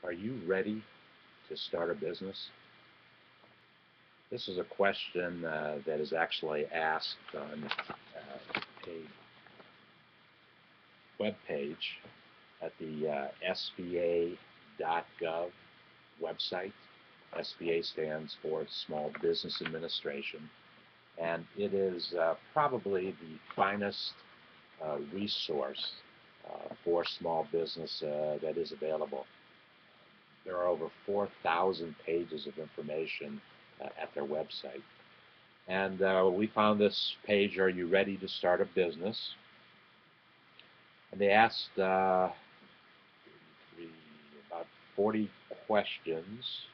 Are you ready to start a business? This is a question that is actually asked on a web page at the SBA.gov website. SBA stands for Small Business Administration, and it is probably the finest resource for small business that is available. There are over 4,000 pages of information at their website. And we found this page, "Are you ready to start a business?" And they asked about 40 questions.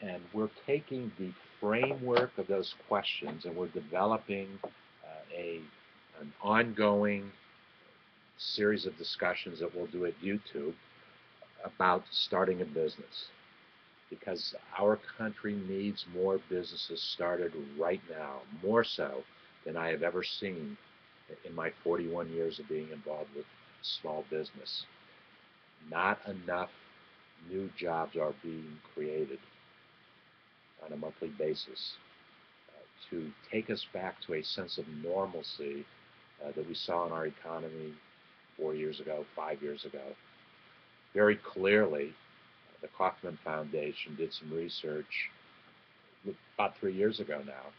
And we're taking the framework of those questions and we're developing an ongoing series of discussions that we'll do at YouTube about starting a business, because our country needs more businesses started right now, more so than I have ever seen in my 41 years of being involved with small business. Not enough new jobs are being created on a monthly basis to take us back to a sense of normalcy that we saw in our economy 4 years ago, 5 years ago. Very clearly, the Kauffman Foundation did some research about 3 years ago now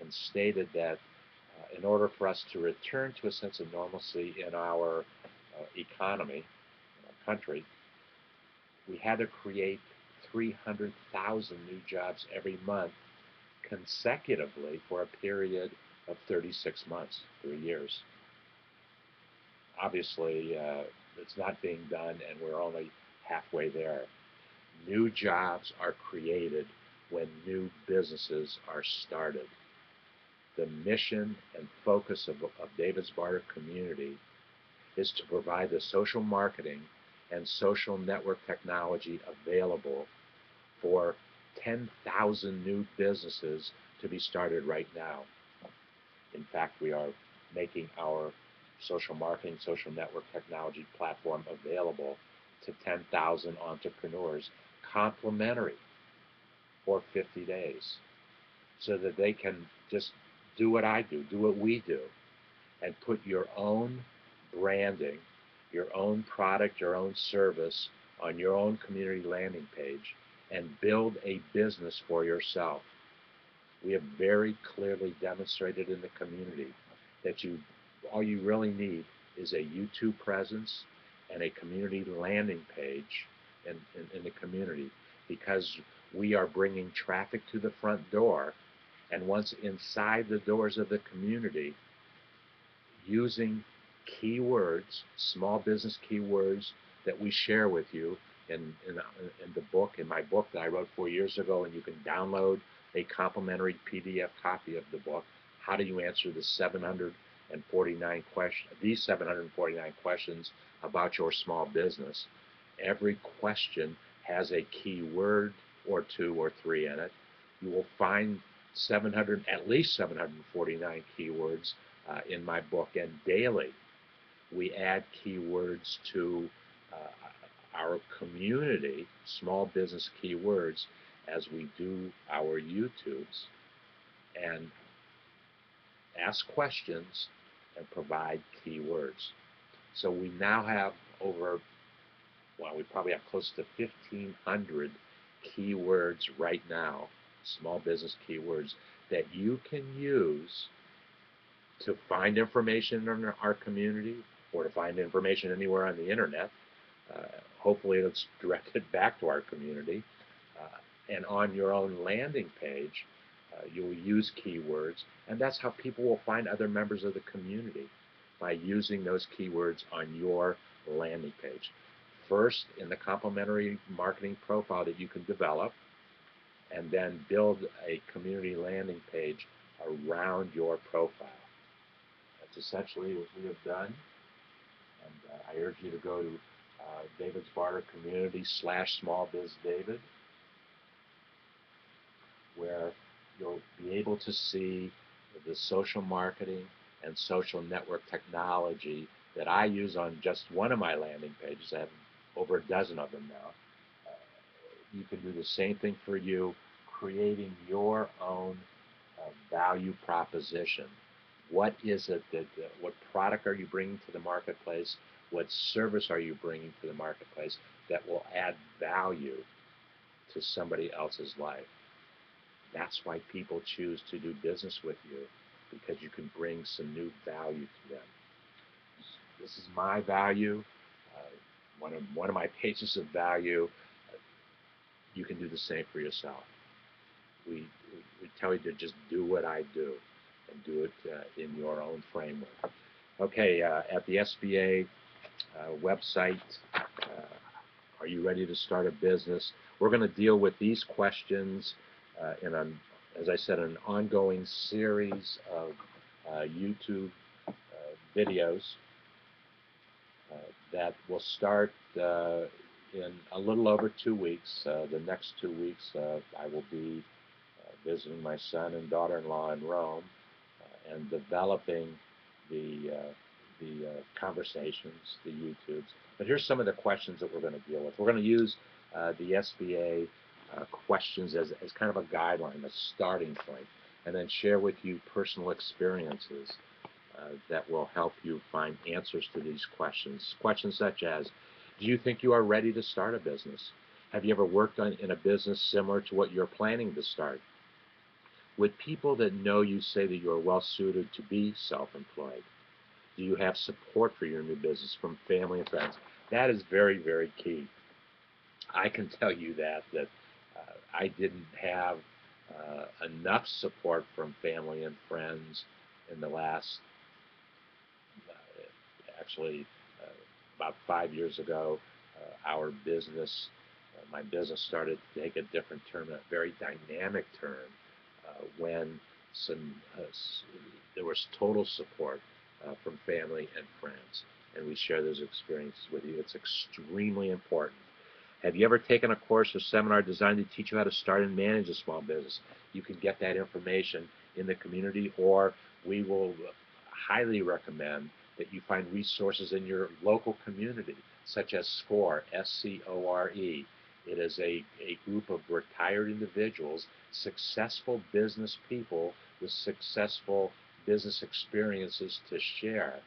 and stated that in order for us to return to a sense of normalcy in our economy, in our country, we had to create 300,000 new jobs every month consecutively for a period of 36 months, 3 years. Obviously, it's not being done, and we're only halfway there. New jobs are created when new businesses are started. The mission and focus of David's Barter Community is to provide the social marketing and social network technology available for 10,000 new businesses to be started right now. In fact, we are making our social marketing, social network technology platform available to 10,000 entrepreneurs, complimentary, for 50 days, so that they can just do what I do what we do, and put your own branding, your own product, your own service on your own community landing page and build a business for yourself. We have very clearly demonstrated in the community that all you really need is a YouTube presence and a community landing page in the community, because we are bringing traffic to the front door, and once inside the doors of the community, using keywords, small business keywords that we share with you in the book, in my book that I wrote 4 years ago, and you can download a complimentary PDF copy of the book. How do you answer the 749 questions about your small business? Every question has a keyword or 2 or 3 in it. You will find at least 749 keywords in my book, and daily we add keywords to our community, small business keywords, as we do our YouTubes, and ask questions and provide keywords. So we now have we probably have close to 1,500 keywords right now, small business keywords, that you can use to find information in our community or to find information anywhere on the internet. Hopefully it's directed back to our community. And on your own landing page, you'll use keywords, and that's how people will find other members of the community, by using those keywords on your landing page. First, in the complimentary marketing profile that you can develop, and then build a community landing page around your profile. That's essentially what we have done, and I urge you to go to David's Barter Community /SmallBizDavid, where you'll be able to see the social marketing and social network technology that I use on just one of my landing pages. I have over a dozen of them now. You can do the same thing for you, creating your own value proposition. What is it what product are you bringing to the marketplace? What service are you bringing to the marketplace that will add value to somebody else's life? That's why people choose to do business with you, because you can bring some new value to them. This is my value, one of my pages of value. You can do the same for yourself. We tell you to just do what I do, and do it in your own framework. Okay, at the SBA website, are you ready to start a business? We're going to deal with these questions in as I said, an ongoing series of YouTube videos that will start in a little over 2 weeks. The next 2 weeks, I will be visiting my son and daughter-in-law in Rome and developing the conversations, the YouTubes. But here's some of the questions that we're going to deal with. We're going to use the SBA questions as kind of a guideline, a starting point, and then share with you personal experiences that will help you find answers to these questions. Questions such as, do you think you are ready to start a business? Have you ever worked in a business similar to what you're planning to start? Would people that know you say that you are well suited to be self-employed? Do you have support for your new business from family and friends? That is very, very key. I can tell you that I didn't have enough support from family and friends in the last, actually, about 5 years ago. Our business, my business started to take a different turn, a very dynamic turn, when there was total support from family and friends, and we share those experiences with you. It's extremely important. Have you ever taken a course or seminar designed to teach you how to start and manage a small business? You can get that information in the community, or we will highly recommend that you find resources in your local community, such as SCORE, S-C-O-R-E. It is a group of retired individuals, successful business people with successful business experiences to share.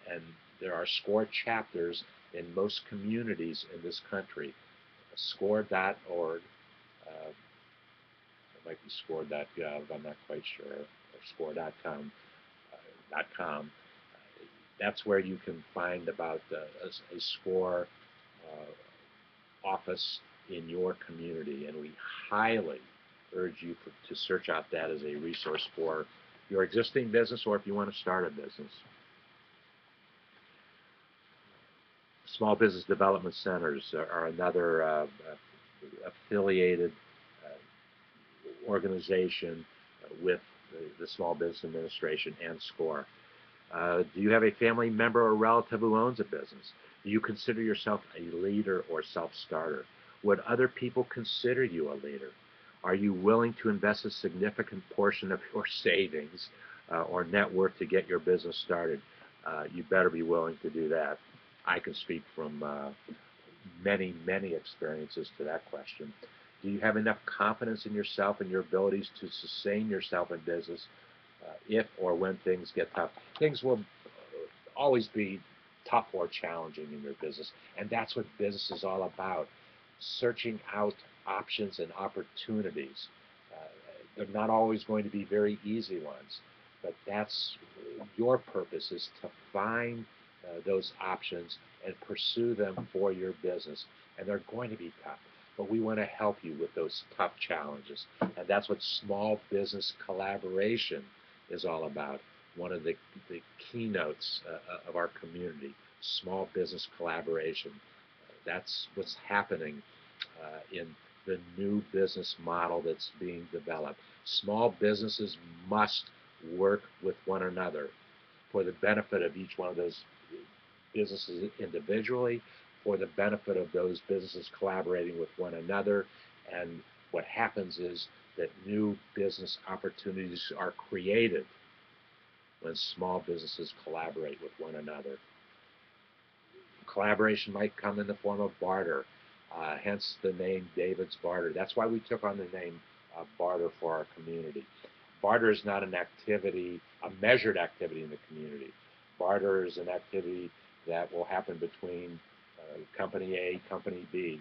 And there are SCORE chapters in most communities in this country. SCORE.org, it might be SCORE.gov, I'm not quite sure, or SCORE.com. That's where you can find about a SCORE office in your community, and we highly urge you to search out that as a resource for your existing business, or if you want to start a business. Small Business Development Centers are another affiliated organization with the Small Business Administration and SCORE. Do you have a family member or relative who owns a business? Do you consider yourself a leader or self-starter? Would other people consider you a leader? Are you willing to invest a significant portion of your savings or net worth to get your business started? You better be willing to do that. I can speak from many, many experiences to that question. Do you have enough confidence in yourself and your abilities to sustain yourself in business if or when things get tough? Things will always be tough or challenging in your business, and that's what business is all about, searching out options and opportunities. They're not always going to be very easy ones, but that's your purpose, is to find those options and pursue them for your business, and they're going to be tough. But we want to help you with those tough challenges. And that's what small business collaboration is all about. One of the keynotes of our community, small business collaboration. That's what's happening in the new business model that's being developed. Small businesses must work with one another for the benefit of each one of those businesses individually, for the benefit of those businesses collaborating with one another. And what happens is that new business opportunities are created when small businesses collaborate with one another. Collaboration might come in the form of barter, hence the name David's Barter. That's why we took on the name barter for our community. Barter is not an activity, a measured activity in the community. Barter is an activity that will happen between company A, company B.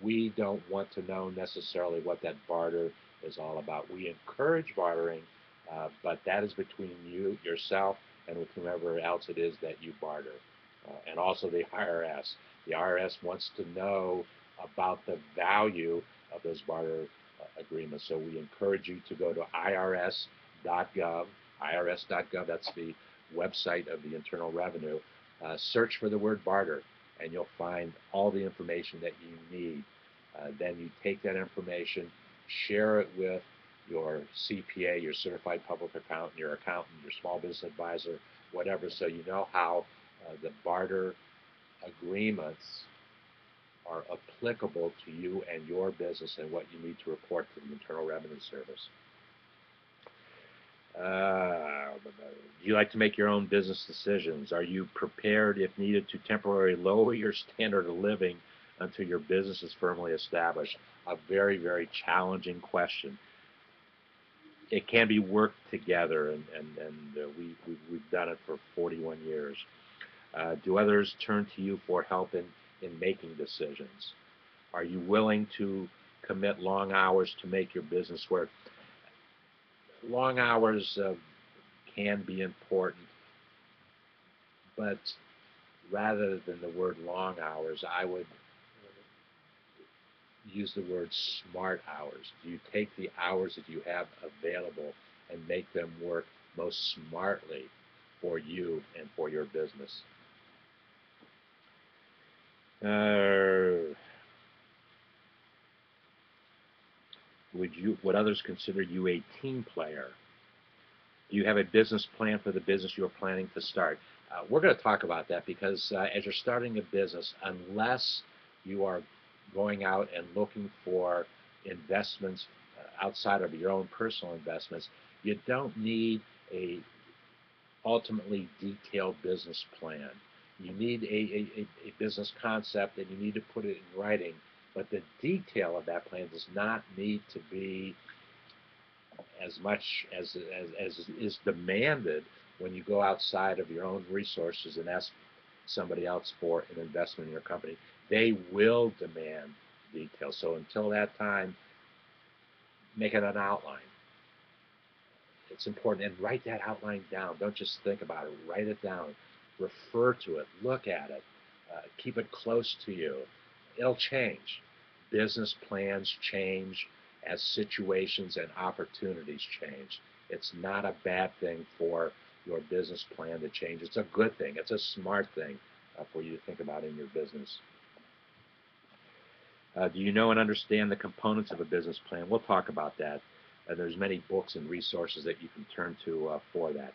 We don't want to know necessarily what that barter is all about. We encourage bartering, but that is between you, yourself, and with whomever else it is that you barter. And also the IRS. The IRS wants to know about the value of those barter agreements. So we encourage you to go to irs.gov, irs.gov, that's the website of the Internal Revenue. Search for the word barter, and you'll find all the information that you need. Then you take that information, share it with your CPA, your certified public accountant, your small business advisor, whatever, so you know how the barter agreements are applicable to you and your business and what you need to report to the Internal Revenue Service. Do you like to make your own business decisions? Are you prepared, if needed, to temporarily lower your standard of living until your business is firmly established? A very, very challenging question. It can be worked together, and we've done it for 41 years. Do others turn to you for help in making decisions? Are you willing to commit long hours to make your business work? Long hours can be important, but rather than the word long hours, I would use the word smart hours. Do you take the hours that you have available and make them work most smartly for you and for your business? Would others consider you a team player? Do you have a business plan for the business you're planning to start? We're going to talk about that because as you're starting a business, unless you are going out and looking for investments outside of your own personal investments, you don't need a ultimately detailed business plan. You need a business concept, and you need to put it in writing, but the detail of that plan does not need to be as much as is demanded when you go outside of your own resources and ask somebody else for an investment in your company. They will demand details. So until that time, make it an outline. It's important, and write that outline down. Don't just think about it. Write it down. Refer to it. Look at it. Keep it close to you. It'll change. Business plans change as situations and opportunities change. It's not a bad thing for your business plan to change. It's a good thing. It's a smart thing for you to think about in your business. Do you know and understand the components of a business plan? We'll talk about that. There's many books and resources that you can turn to for that.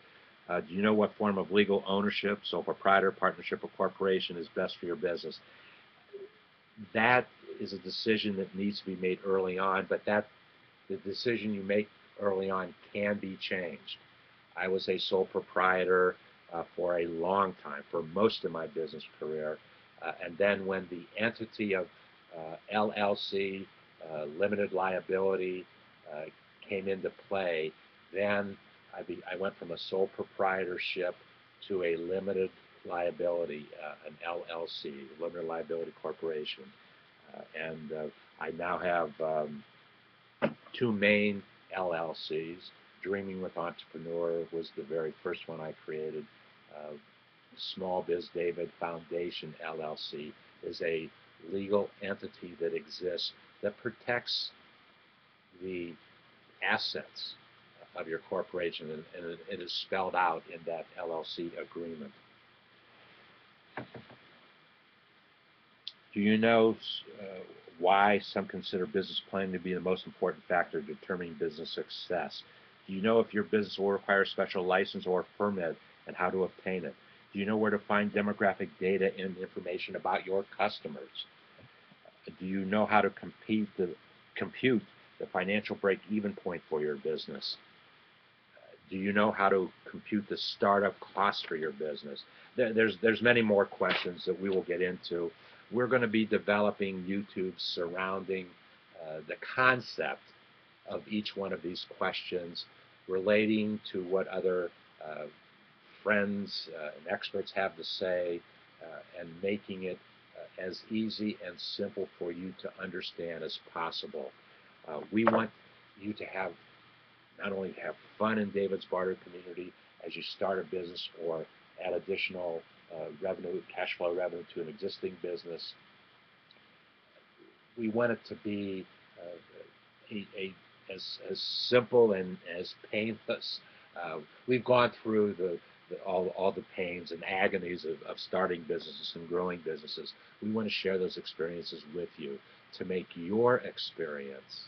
Do you know what form of legal ownership, sole proprietor, partnership, or corporation is best for your business? That is a decision that needs to be made early on, but the decision you make early on can be changed. I was a sole proprietor for a long time, for most of my business career, and then when the entity of LLC, limited liability, came into play, then I went from a sole proprietorship to a limited liability, an LLC, limited liability corporation, and I now have two main LLCs. Dreaming with Entrepreneur was the very first one I created. Small Biz David Foundation LLC is a legal entity that exists that protects the assets of your corporation, and it is spelled out in that LLC agreement. Do you know why some consider business planning to be the most important factor determining business success? Do you know if your business will require a special license or permit and how to obtain it? Do you know where to find demographic data and information about your customers? Do you know how to compute the financial break-even point for your business? Do you know how to compute the startup cost for your business? there's many more questions that we will get into. We're going to be developing YouTube surrounding the concept of each one of these questions, relating to what other friends and experts have to say, and making it as easy and simple for you to understand as possible. We want you to have not only have fun in David's Barter community as you start a business or add additional revenue, cash flow revenue to an existing business. We want it to be as simple and as painless. We've gone through all the pains and agonies of starting businesses and growing businesses. We want to share those experiences with you to make your experience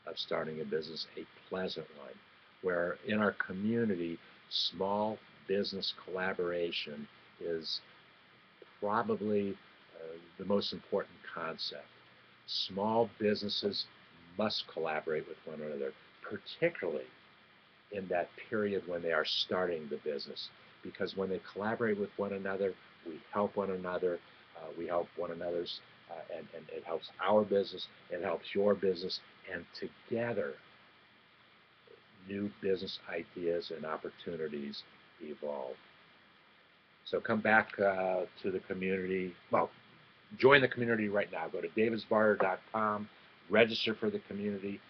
of starting a business a pleasant one, where in our community, small business collaboration is probably the most important concept. Small businesses must collaborate with one another, particularly in that period when they are starting the business, because when they collaborate with one another, we help one another, we help one another's, and it helps our business, it helps your business, and together new business ideas and opportunities evolve. So come back to the community. Well, join the community right now. Go to davidsbarter.com, register for the community,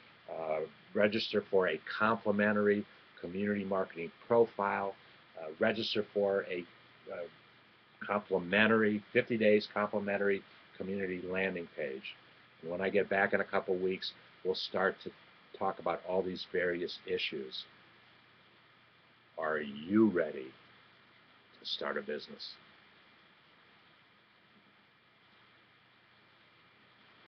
register for a complimentary community marketing profile, register for a complimentary 50 days complimentary community landing page. And when I get back in a couple weeks, we'll start to talk about all these various issues. Are you ready to start a business?